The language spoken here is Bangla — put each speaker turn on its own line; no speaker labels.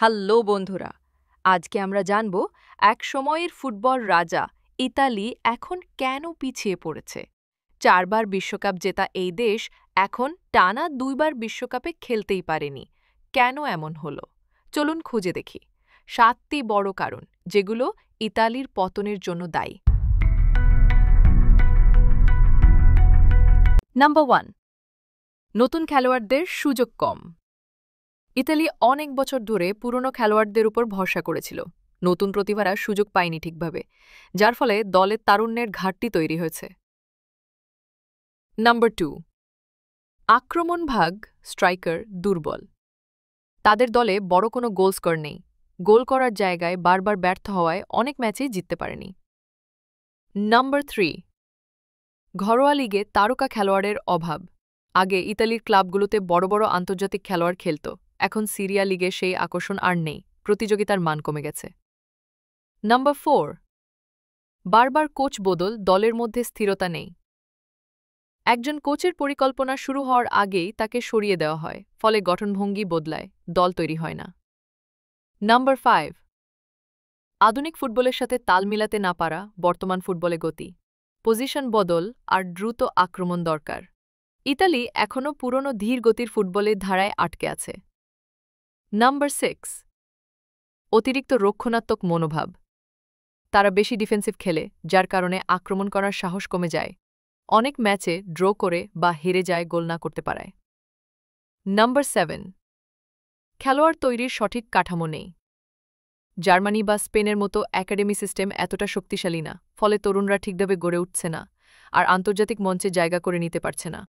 হ্যালো বন্ধুরা, আজকে আমরা জানব এক সময়ের ফুটবল রাজা ইতালি এখন কেন পিছিয়ে পড়েছে। 4বার বিশ্বকাপ জেতা এই দেশ এখন টানা 2বার বিশ্বকাপে খেলতেই পারেনি। কেন এমন হলো? চলুন খুঁজে দেখি 7টি বড় কারণ যেগুলো ইতালির পতনের জন্য দায়ী। নাম্বার 1, নতুন খেলোয়াড়দের সুযোগ কম। ইতালি অনেক বছর ধরে পুরনো খেলোয়াড়দের উপর ভরসা করেছিল। নতুন প্রতিভারা সুযোগ পায়নি ঠিকভাবে, যার ফলে দলের তারুণ্যের ঘাটতি তৈরি হয়েছে। নাম্বার 2, আক্রমণভাগ স্ট্রাইকার দুর্বল। তাদের দলে বড় কোনো গোল স্কোর নেই। গোল করার জায়গায় বারবার ব্যর্থ হওয়ায় অনেক ম্যাচেই জিততে পারেনি। নাম্বার 3, ঘরোয়া লিগে তারকা খেলোয়াড়ের অভাব। আগে ইতালির ক্লাবগুলোতে বড় বড় আন্তর্জাতিক খেলোয়াড় খেলত, এখন সিরিয়া লিগে সেই আকর্ষণ আর নেই, প্রতিযোগিতার মান কমে গেছে। নাম্বার 4, বারবার কোচ বদল, দলের মধ্যে স্থিরতা নেই। একজন কোচের পরিকল্পনা শুরু হওয়ার আগেই তাকে সরিয়ে দেওয়া হয়, ফলে গঠনভঙ্গি বদলায়, দল তৈরি হয় না। নাম্বার 5, আধুনিক ফুটবলের সাথে তাল মিলাতে না পারা। বর্তমান ফুটবলে গতি, পজিশন বদল আর দ্রুত আক্রমণ দরকার। ইতালি এখনও পুরনো ধীর গতির ফুটবলের ধারায় আটকে আছে। নাম্বার 6, অতিরিক্ত রক্ষণাত্মক মনোভাব। তারা বেশি ডিফেন্সিভ খেলে, যার কারণে আক্রমণ করার সাহস কমে যায়। অনেক ম্যাচে ড্র করে বা হেরে যায় গোল না করতে পারায়। নাম্বার 7, খেলোয়াড় তৈরির সঠিক কাঠামো নেই। জার্মানি বা স্পেনের মতো একাডেমি সিস্টেম এতটা শক্তিশালী না, ফলে তরুণরা ঠিকভাবে গড়ে উঠছে না আর আন্তর্জাতিক মঞ্চে জায়গা করে নিতে পারছে না।